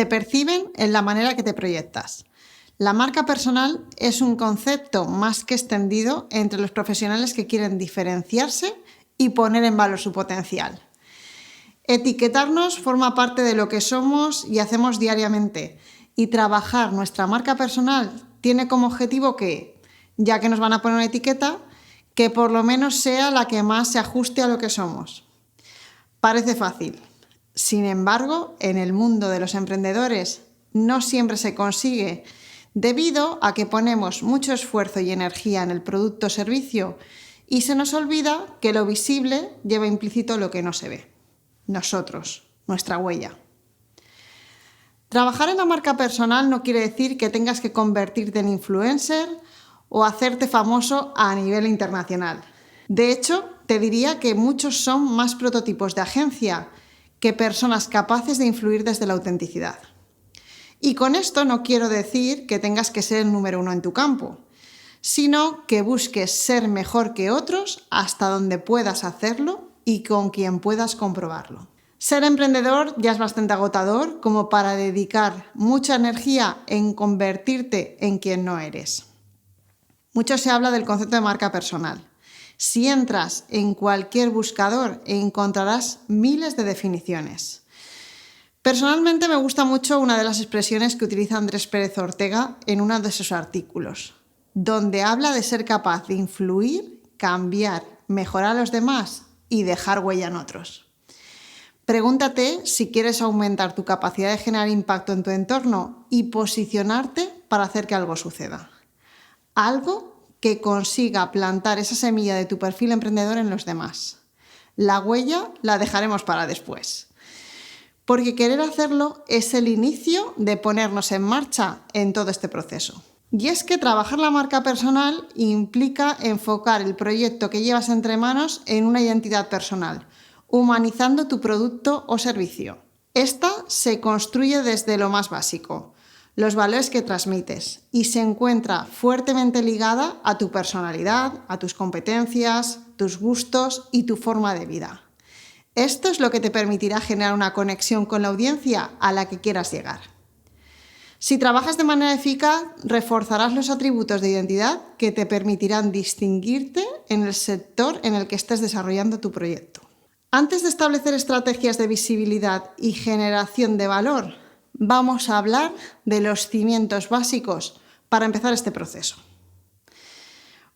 te perciben en la manera que te proyectas. La marca personal es un concepto más que extendido entre los profesionales que quieren diferenciarse y poner en valor su potencial. Etiquetarnos forma parte de lo que somos y hacemos diariamente, y trabajar nuestra marca personal tiene como objetivo que, ya que nos van a poner una etiqueta, que por lo menos sea la que más se ajuste a lo que somos. Parece fácil. Sin embargo, en el mundo de los emprendedores no siempre se consigue, debido a que ponemos mucho esfuerzo y energía en el producto o servicio y se nos olvida que lo visible lleva implícito lo que no se ve. Nosotros, nuestra huella. Trabajar en la marca personal no quiere decir que tengas que convertirte en influencer o hacerte famoso a nivel internacional. De hecho, te diría que muchos son más prototipos de agencia que personas capaces de influir desde la autenticidad. Y con esto no quiero decir que tengas que ser el número 1 en tu campo, sino que busques ser mejor que otros hasta donde puedas hacerlo y con quien puedas comprobarlo. Ser emprendedor ya es bastante agotador como para dedicar mucha energía en convertirte en quien no eres. Mucho se habla del concepto de marca personal. Si entras en cualquier buscador encontrarás miles de definiciones. Personalmente me gusta mucho una de las expresiones que utiliza Andrés Pérez Ortega en uno de sus artículos, donde habla de ser capaz de influir, cambiar, mejorar a los demás y dejar huella en otros. Pregúntate si quieres aumentar tu capacidad de generar impacto en tu entorno y posicionarte para hacer que algo suceda. Algo que consiga plantar esa semilla de tu perfil emprendedor en los demás. La huella la dejaremos para después. Porque querer hacerlo es el inicio de ponernos en marcha en todo este proceso. Y es que trabajar la marca personal implica enfocar el proyecto que llevas entre manos en una identidad personal, humanizando tu producto o servicio. Esta se construye desde lo más básico, los valores que transmites, y se encuentra fuertemente ligada a tu personalidad, a tus competencias, tus gustos y tu forma de vida. Esto es lo que te permitirá generar una conexión con la audiencia a la que quieras llegar. Si trabajas de manera eficaz, reforzarás los atributos de identidad que te permitirán distinguirte en el sector en el que estés desarrollando tu proyecto. Antes de establecer estrategias de visibilidad y generación de valor, vamos a hablar de los cimientos básicos para empezar este proceso.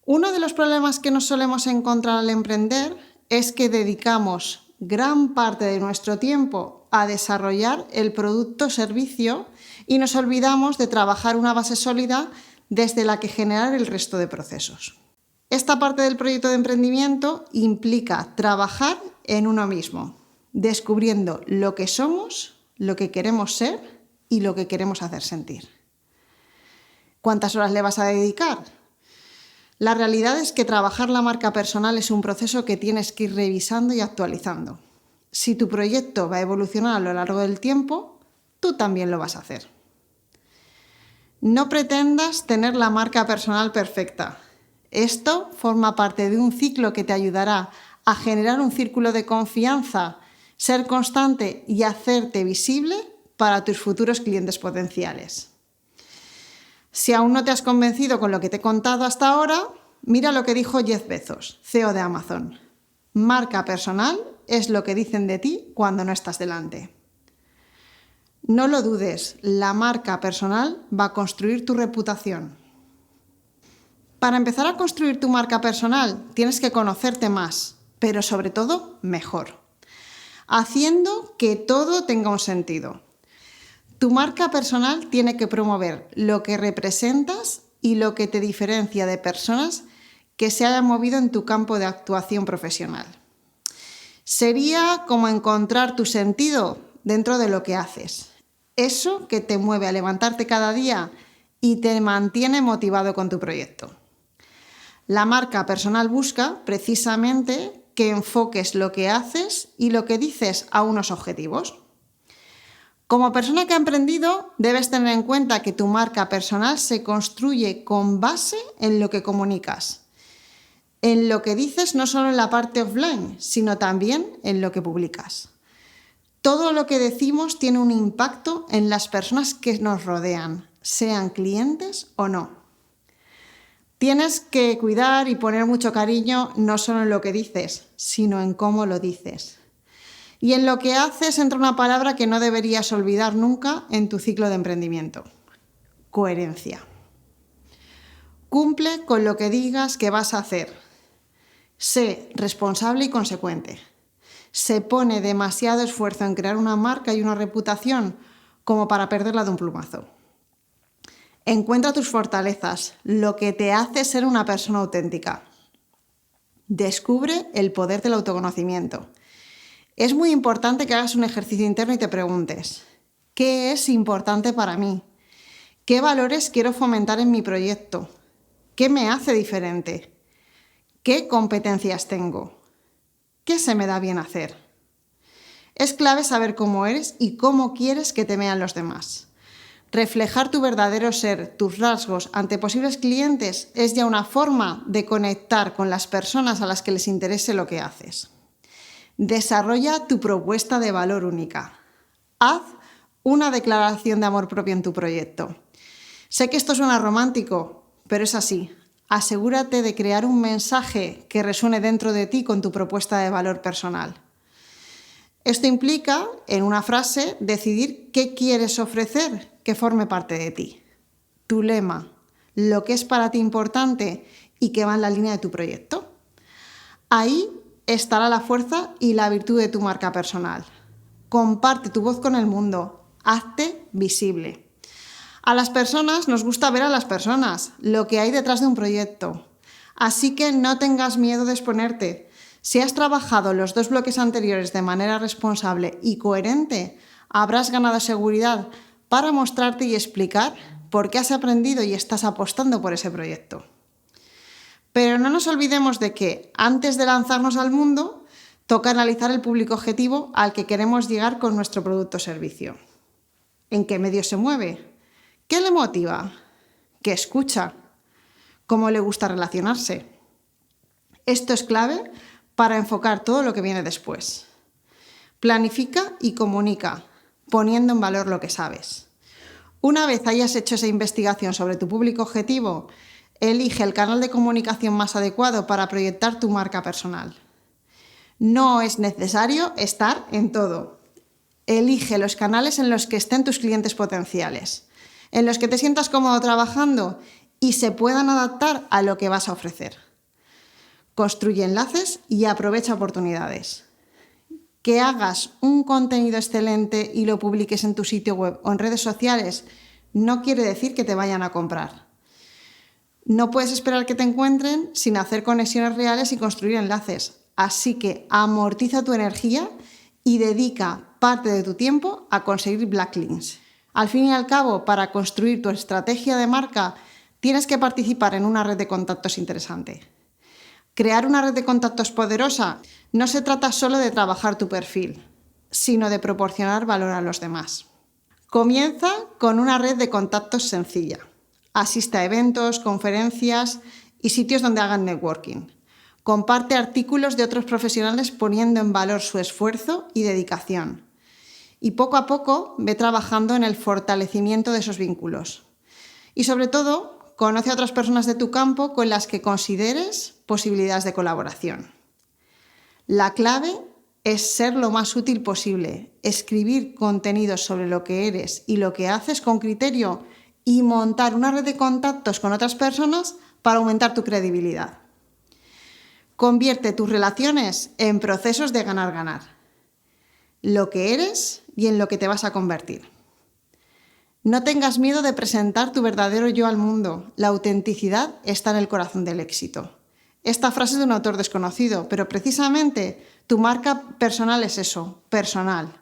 Uno de los problemas que nos solemos encontrar al emprender es que dedicamos gran parte de nuestro tiempo a desarrollar el producto o servicio y nos olvidamos de trabajar una base sólida desde la que generar el resto de procesos. Esta parte del proyecto de emprendimiento implica trabajar en uno mismo, descubriendo lo que somos, lo que queremos ser y lo que queremos hacer sentir. ¿Cuántas horas le vas a dedicar? La realidad es que trabajar la marca personal es un proceso que tienes que ir revisando y actualizando. Si tu proyecto va a evolucionar a lo largo del tiempo, tú también lo vas a hacer. No pretendas tener la marca personal perfecta. Esto forma parte de un ciclo que te ayudará a generar un círculo de confianza, ser constante y hacerte visible para tus futuros clientes potenciales. Si aún no te has convencido con lo que te he contado hasta ahora, mira lo que dijo Jeff Bezos, CEO de Amazon. Marca personal es lo que dicen de ti cuando no estás delante. No lo dudes, la marca personal va a construir tu reputación. Para empezar a construir tu marca personal, tienes que conocerte más, pero sobre todo mejor, haciendo que todo tenga un sentido. Tu marca personal tiene que promover lo que representas y lo que te diferencia de personas que se hayan movido en tu campo de actuación profesional. Sería como encontrar tu sentido dentro de lo que haces. Eso que te mueve a levantarte cada día y te mantiene motivado con tu proyecto. La marca personal busca precisamente que enfoques lo que haces y lo que dices a unos objetivos. Como persona que ha emprendido, debes tener en cuenta que tu marca personal se construye con base en lo que comunicas, en lo que dices no solo en la parte offline, sino también en lo que publicas. Todo lo que decimos tiene un impacto en las personas que nos rodean, sean clientes o no. Tienes que cuidar y poner mucho cariño no solo en lo que dices, sino en cómo lo dices. Y en lo que haces entra una palabra que no deberías olvidar nunca en tu ciclo de emprendimiento: coherencia. Cumple con lo que digas que vas a hacer. Sé responsable y consecuente. Se pone demasiado esfuerzo en crear una marca y una reputación como para perderla de un plumazo. Encuentra tus fortalezas, lo que te hace ser una persona auténtica. Descubre el poder del autoconocimiento. Es muy importante que hagas un ejercicio interno y te preguntes: ¿qué es importante para mí? ¿Qué valores quiero fomentar en mi proyecto? ¿Qué me hace diferente? ¿Qué competencias tengo? ¿Qué se me da bien hacer? Es clave saber cómo eres y cómo quieres que te vean los demás. Reflejar tu verdadero ser, tus rasgos ante posibles clientes es ya una forma de conectar con las personas a las que les interese lo que haces. Desarrolla tu propuesta de valor única. Haz una declaración de amor propio en tu proyecto. Sé que esto suena romántico, pero es así. Asegúrate de crear un mensaje que resuene dentro de ti con tu propuesta de valor personal. Esto implica, en una frase, decidir qué quieres ofrecer que forme parte de ti. Tu lema, lo que es para ti importante y que va en la línea de tu proyecto. Ahí estará la fuerza y la virtud de tu marca personal. Comparte tu voz con el mundo. Hazte visible. A las personas nos gusta ver a las personas, lo que hay detrás de un proyecto. Así que no tengas miedo de exponerte. Si has trabajado los 2 bloques anteriores de manera responsable y coherente, habrás ganado seguridad para mostrarte y explicar por qué has aprendido y estás apostando por ese proyecto. Pero no nos olvidemos de que, antes de lanzarnos al mundo, toca analizar el público objetivo al que queremos llegar con nuestro producto o servicio. ¿En qué medio se mueve? ¿Qué le motiva? ¿Qué escucha? ¿Cómo le gusta relacionarse? Esto es clave para enfocar todo lo que viene después. Planifica y comunica, poniendo en valor lo que sabes. Una vez hayas hecho esa investigación sobre tu público objetivo, elige el canal de comunicación más adecuado para proyectar tu marca personal. No es necesario estar en todo. Elige los canales en los que estén tus clientes potenciales, en los que te sientas cómodo trabajando y se puedan adaptar a lo que vas a ofrecer. Construye enlaces y aprovecha oportunidades. Que hagas un contenido excelente y lo publiques en tu sitio web o en redes sociales no quiere decir que te vayan a comprar. No puedes esperar que te encuentren sin hacer conexiones reales y construir enlaces. Así que amortiza tu energía y dedica parte de tu tiempo a conseguir backlinks. Al fin y al cabo, para construir tu estrategia de marca, tienes que participar en una red de contactos interesante. Crear una red de contactos poderosa no se trata solo de trabajar tu perfil, sino de proporcionar valor a los demás. Comienza con una red de contactos sencilla. Asiste a eventos, conferencias y sitios donde hagan networking. Comparte artículos de otros profesionales poniendo en valor su esfuerzo y dedicación. Y poco a poco ve trabajando en el fortalecimiento de esos vínculos. Y sobre todo, conoce a otras personas de tu campo con las que consideres posibilidades de colaboración. La clave es ser lo más útil posible, escribir contenidos sobre lo que eres y lo que haces con criterio y montar una red de contactos con otras personas para aumentar tu credibilidad. Convierte tus relaciones en procesos de ganar-ganar. Lo que eres y en lo que te vas a convertir. No tengas miedo de presentar tu verdadero yo al mundo. La autenticidad está en el corazón del éxito. Esta frase es de un autor desconocido, pero precisamente tu marca personal es eso, personal.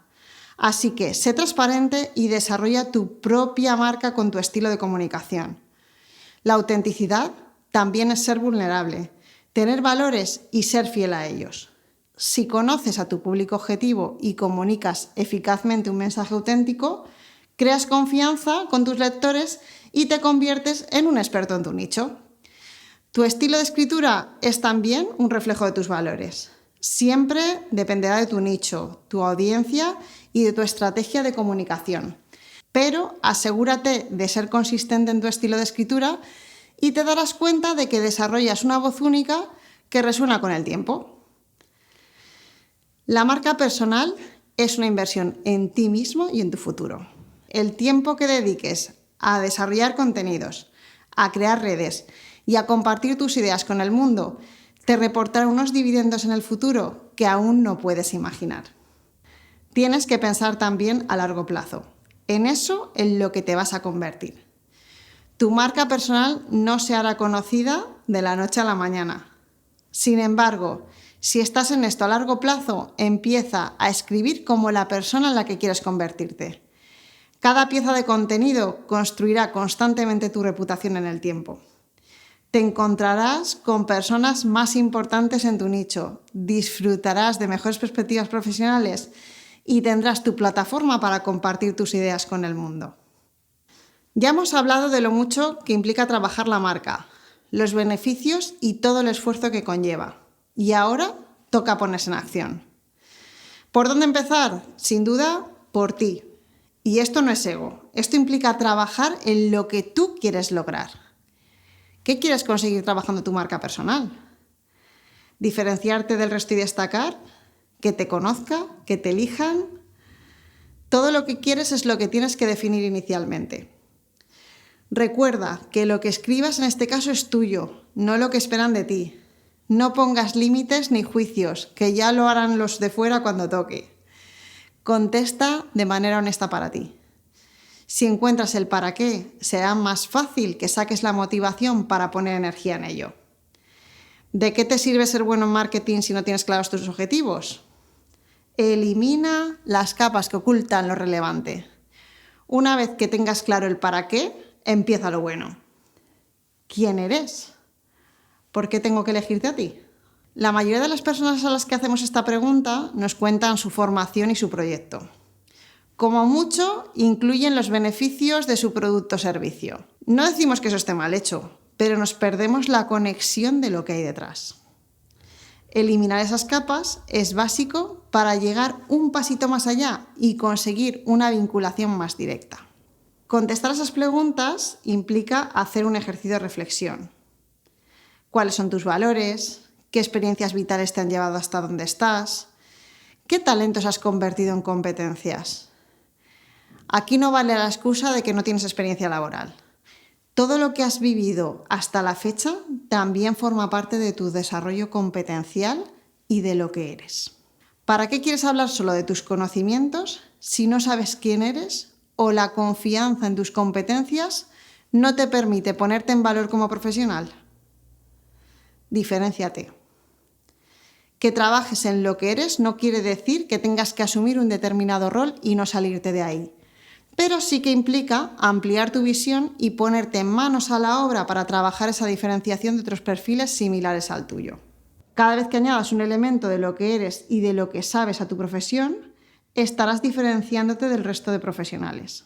Así que sé transparente y desarrolla tu propia marca con tu estilo de comunicación. La autenticidad también es ser vulnerable, tener valores y ser fiel a ellos. Si conoces a tu público objetivo y comunicas eficazmente un mensaje auténtico, creas confianza con tus lectores y te conviertes en un experto en tu nicho. Tu estilo de escritura es también un reflejo de tus valores. Siempre dependerá de tu nicho, tu audiencia y de tu estrategia de comunicación. Pero asegúrate de ser consistente en tu estilo de escritura y te darás cuenta de que desarrollas una voz única que resuena con el tiempo. La marca personal es una inversión en ti mismo y en tu futuro. El tiempo que dediques a desarrollar contenidos, a crear redes y a compartir tus ideas con el mundo te reportará unos dividendos en el futuro que aún no puedes imaginar. Tienes que pensar también a largo plazo, en eso en lo que te vas a convertir. Tu marca personal no se hará conocida de la noche a la mañana. Sin embargo, si estás en esto a largo plazo, empieza a escribir como la persona en la que quieres convertirte. Cada pieza de contenido construirá constantemente tu reputación en el tiempo. Te encontrarás con personas más importantes en tu nicho, disfrutarás de mejores perspectivas profesionales y tendrás tu plataforma para compartir tus ideas con el mundo. Ya hemos hablado de lo mucho que implica trabajar la marca, los beneficios y todo el esfuerzo que conlleva. Y ahora toca ponerse en acción. ¿Por dónde empezar? Sin duda, por ti. Y esto no es ego, esto implica trabajar en lo que tú quieres lograr. ¿Qué quieres conseguir trabajando tu marca personal? ¿Diferenciarte del resto y destacar? ¿Que te conozca? ¿Que te elijan? Todo lo que quieres es lo que tienes que definir inicialmente. Recuerda que lo que escribas en este caso es tuyo, no lo que esperan de ti. No pongas límites ni juicios, que ya lo harán los de fuera cuando toque. Contesta de manera honesta para ti. Si encuentras el para qué, será más fácil que saques la motivación para poner energía en ello. ¿De qué te sirve ser bueno en marketing si no tienes claros tus objetivos? Elimina las capas que ocultan lo relevante. Una vez que tengas claro el para qué, empieza lo bueno. ¿Quién eres? ¿Por qué tengo que elegirte a ti? La mayoría de las personas a las que hacemos esta pregunta nos cuentan su formación y su proyecto. Como mucho, incluyen los beneficios de su producto o servicio. No decimos que eso esté mal hecho, pero nos perdemos la conexión de lo que hay detrás. Eliminar esas capas es básico para llegar un pasito más allá y conseguir una vinculación más directa. Contestar a esas preguntas implica hacer un ejercicio de reflexión. ¿Cuáles son tus valores? ¿Qué experiencias vitales te han llevado hasta donde estás? ¿Qué talentos has convertido en competencias? Aquí no vale la excusa de que no tienes experiencia laboral. Todo lo que has vivido hasta la fecha también forma parte de tu desarrollo competencial y de lo que eres. ¿Para qué quieres hablar solo de tus conocimientos si no sabes quién eres o la confianza en tus competencias no te permite ponerte en valor como profesional? Diferénciate. Que trabajes en lo que eres no quiere decir que tengas que asumir un determinado rol y no salirte de ahí. Pero sí que implica ampliar tu visión y ponerte manos a la obra para trabajar esa diferenciación de otros perfiles similares al tuyo. Cada vez que añadas un elemento de lo que eres y de lo que sabes a tu profesión, estarás diferenciándote del resto de profesionales.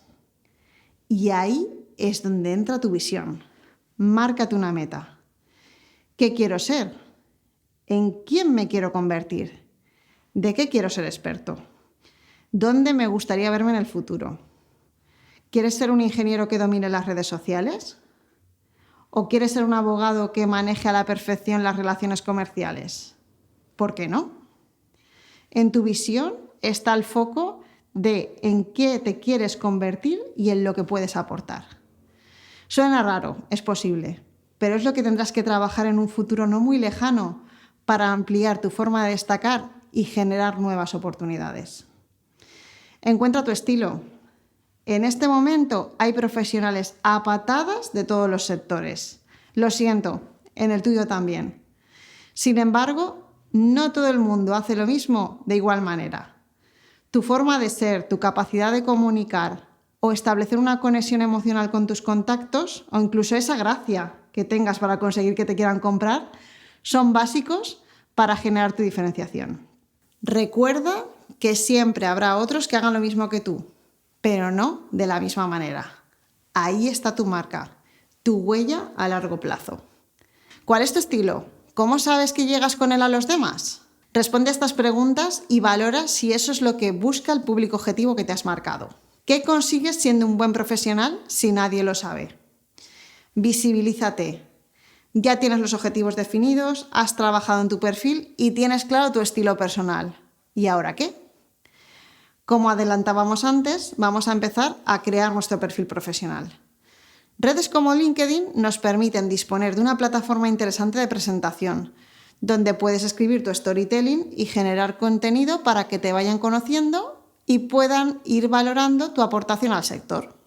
Y ahí es donde entra tu visión. Márcate una meta. ¿Qué quiero ser? ¿En quién me quiero convertir? ¿De qué quiero ser experto? ¿Dónde me gustaría verme en el futuro? ¿Quieres ser un ingeniero que domine las redes sociales? ¿O quieres ser un abogado que maneje a la perfección las relaciones comerciales? ¿Por qué no? En tu visión está el foco de en qué te quieres convertir y en lo que puedes aportar. Suena raro, es posible, pero es lo que tendrás que trabajar en un futuro no muy lejano para ampliar tu forma de destacar y generar nuevas oportunidades. Encuentra tu estilo. En este momento hay profesionales a patadas de todos los sectores. Lo siento, en el tuyo también. Sin embargo, no todo el mundo hace lo mismo de igual manera. Tu forma de ser, tu capacidad de comunicar o establecer una conexión emocional con tus contactos o incluso esa gracia que tengas para conseguir que te quieran comprar son básicos para generar tu diferenciación. Recuerda que siempre habrá otros que hagan lo mismo que tú, pero no de la misma manera. Ahí está tu marca, tu huella a largo plazo. ¿Cuál es tu estilo? ¿Cómo sabes que llegas con él a los demás? Responde a estas preguntas y valora si eso es lo que busca el público objetivo que te has marcado. ¿Qué consigues siendo un buen profesional si nadie lo sabe? Visibilízate. Ya tienes los objetivos definidos, has trabajado en tu perfil y tienes claro tu estilo personal. ¿Y ahora qué? Como adelantábamos antes, vamos a empezar a crear nuestro perfil profesional. Redes como LinkedIn nos permiten disponer de una plataforma interesante de presentación, donde puedes escribir tu storytelling y generar contenido para que te vayan conociendo y puedan ir valorando tu aportación al sector.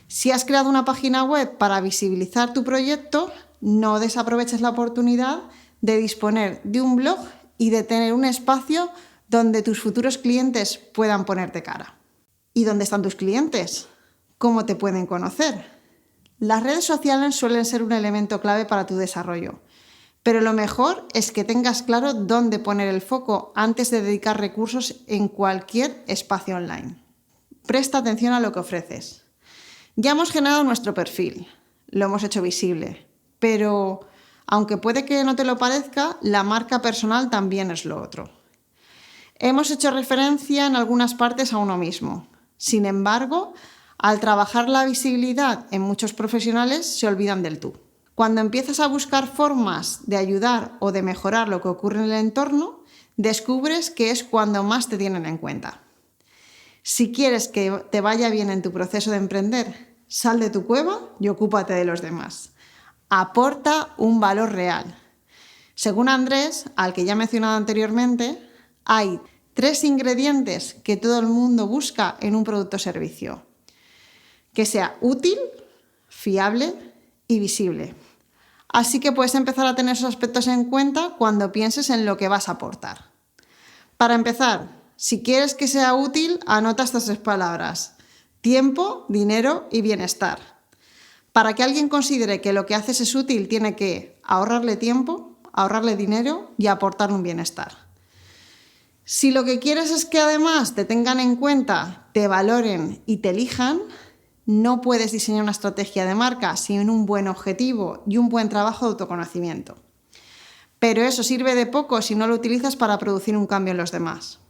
Si has creado una página web para visibilizar tu proyecto, no desaproveches la oportunidad de disponer de un blog y de tener un espacio donde tus futuros clientes puedan ponerte cara. ¿Y dónde están tus clientes? ¿Cómo te pueden conocer? Las redes sociales suelen ser un elemento clave para tu desarrollo, pero lo mejor es que tengas claro dónde poner el foco antes de dedicar recursos en cualquier espacio online. Presta atención a lo que ofreces. Ya hemos generado nuestro perfil, lo hemos hecho visible, pero aunque puede que no te lo parezca, la marca personal también es lo otro. Hemos hecho referencia en algunas partes a uno mismo. Sin embargo, al trabajar la visibilidad en muchos profesionales se olvidan del tú. Cuando empiezas a buscar formas de ayudar o de mejorar lo que ocurre en el entorno, descubres que es cuando más te tienen en cuenta. Si quieres que te vaya bien en tu proceso de emprender, sal de tu cueva y ocúpate de los demás. Aporta un valor real. Según Andrés, al que ya he mencionado anteriormente, hay 3 ingredientes que todo el mundo busca en un producto o servicio: que sea útil, fiable y visible. Así que puedes empezar a tener esos aspectos en cuenta cuando pienses en lo que vas a aportar. Para empezar, si quieres que sea útil, anota estas 3 palabras: tiempo, dinero y bienestar. Para que alguien considere que lo que haces es útil, tiene que ahorrarle tiempo, ahorrarle dinero y aportar un bienestar. Si lo que quieres es que además te tengan en cuenta, te valoren y te elijan, no puedes diseñar una estrategia de marca sin un buen objetivo y un buen trabajo de autoconocimiento. Pero eso sirve de poco si no lo utilizas para producir un cambio en los demás.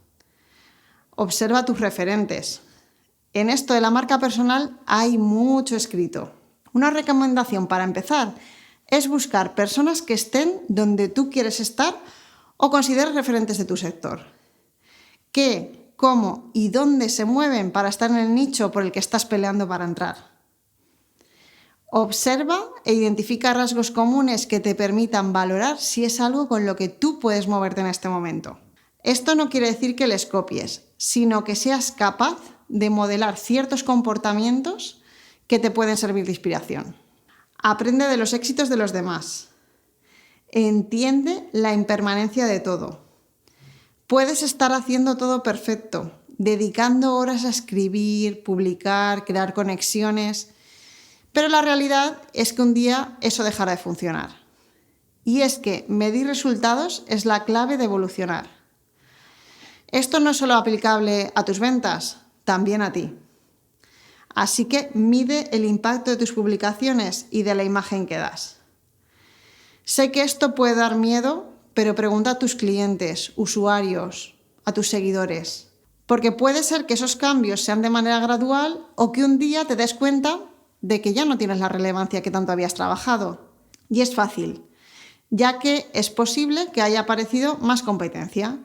Observa tus referentes. En esto de la marca personal hay mucho escrito. Una recomendación para empezar es buscar personas que estén donde tú quieres estar o consideres referentes de tu sector. ¿Qué, cómo y dónde se mueven para estar en el nicho por el que estás peleando para entrar? Observa e identifica rasgos comunes que te permitan valorar si es algo con lo que tú puedes moverte en este momento. Esto no quiere decir que les copies, sino que seas capaz de modelar ciertos comportamientos que te pueden servir de inspiración. Aprende de los éxitos de los demás. Entiende la impermanencia de todo. Puedes estar haciendo todo perfecto, dedicando horas a escribir, publicar, crear conexiones, pero la realidad es que un día eso dejará de funcionar. Y es que medir resultados es la clave de evolucionar. Esto no es solo aplicable a tus ventas, también a ti. Así que mide el impacto de tus publicaciones y de la imagen que das. Sé que esto puede dar miedo, pero pregunta a tus clientes, usuarios, a tus seguidores. Porque puede ser que esos cambios sean de manera gradual o que un día te des cuenta de que ya no tienes la relevancia que tanto habías trabajado. Y es fácil, ya que es posible que haya aparecido más competencia,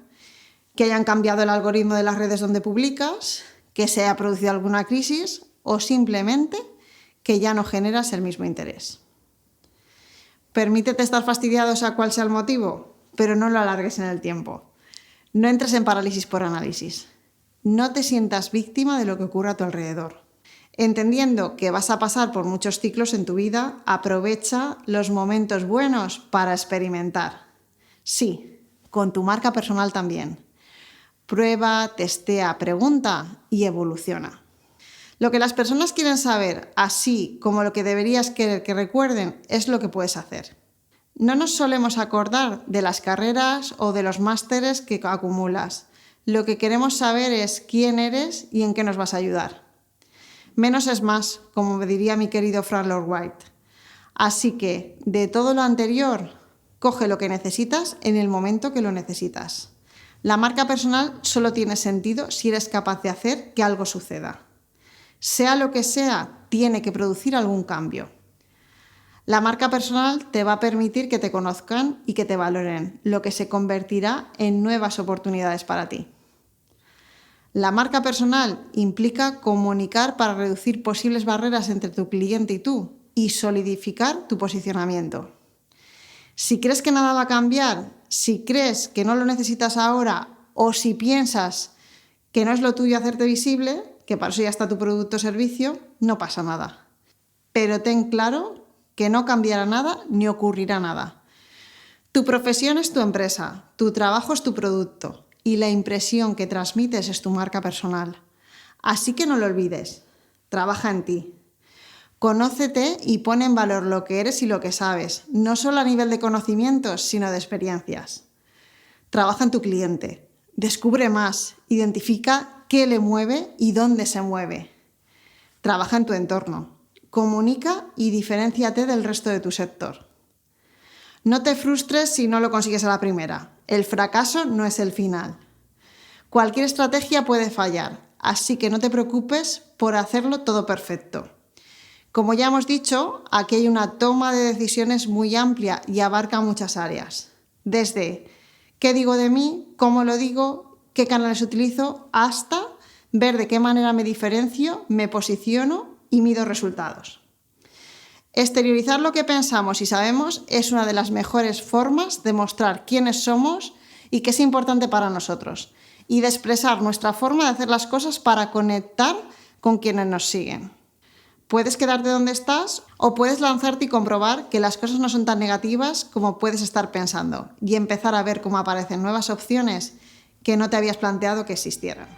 que hayan cambiado el algoritmo de las redes donde publicas, que se haya producido alguna crisis o simplemente que ya no generas el mismo interés. Permítete estar fastidiado sea cual sea el motivo, pero no lo alargues en el tiempo. No entres en parálisis por análisis. No te sientas víctima de lo que ocurre a tu alrededor. Entendiendo que vas a pasar por muchos ciclos en tu vida, aprovecha los momentos buenos para experimentar. Sí, con tu marca personal también. Prueba, testea, pregunta y evoluciona. Lo que las personas quieren saber, así como lo que deberías querer que recuerden, es lo que puedes hacer. No nos solemos acordar de las carreras o de los másteres que acumulas. Lo que queremos saber es quién eres y en qué nos vas a ayudar. Menos es más, como me diría mi querido Frank Lloyd Wright. Así que, de todo lo anterior, Coge lo que necesitas en el momento que lo necesitas. La marca personal solo tiene sentido si eres capaz de hacer que algo suceda. Sea lo que sea, tiene que producir algún cambio. La marca personal te va a permitir que te conozcan y que te valoren, lo que se convertirá en nuevas oportunidades para ti. La marca personal implica comunicar para reducir posibles barreras entre tu cliente y tú y solidificar tu posicionamiento. Si crees que nada va a cambiar, si crees que no lo necesitas ahora o si piensas que no es lo tuyo hacerte visible, que para eso ya está tu producto o servicio, no pasa nada. Pero ten claro que no cambiará nada ni ocurrirá nada. Tu profesión es tu empresa, tu trabajo es tu producto y la impresión que transmites es tu marca personal. Así que no lo olvides, trabaja en ti. Conócete y pon en valor lo que eres y lo que sabes, no solo a nivel de conocimientos, sino de experiencias. Trabaja en tu cliente, descubre más, identifica qué le mueve y dónde se mueve. Trabaja en tu entorno, comunica y diferénciate del resto de tu sector. No te frustres si no lo consigues a la primera. El fracaso no es el final. Cualquier estrategia puede fallar, así que no te preocupes por hacerlo todo perfecto. Como ya hemos dicho, aquí hay una toma de decisiones muy amplia y abarca muchas áreas. Desde qué digo de mí, cómo lo digo, qué canales utilizo, hasta ver de qué manera me diferencio, me posiciono y mido resultados. Exteriorizar lo que pensamos y sabemos es una de las mejores formas de mostrar quiénes somos y qué es importante para nosotros, y de expresar nuestra forma de hacer las cosas para conectar con quienes nos siguen. Puedes quedarte donde estás o puedes lanzarte y comprobar que las cosas no son tan negativas como puedes estar pensando y empezar a ver cómo aparecen nuevas opciones que no te habías planteado que existieran.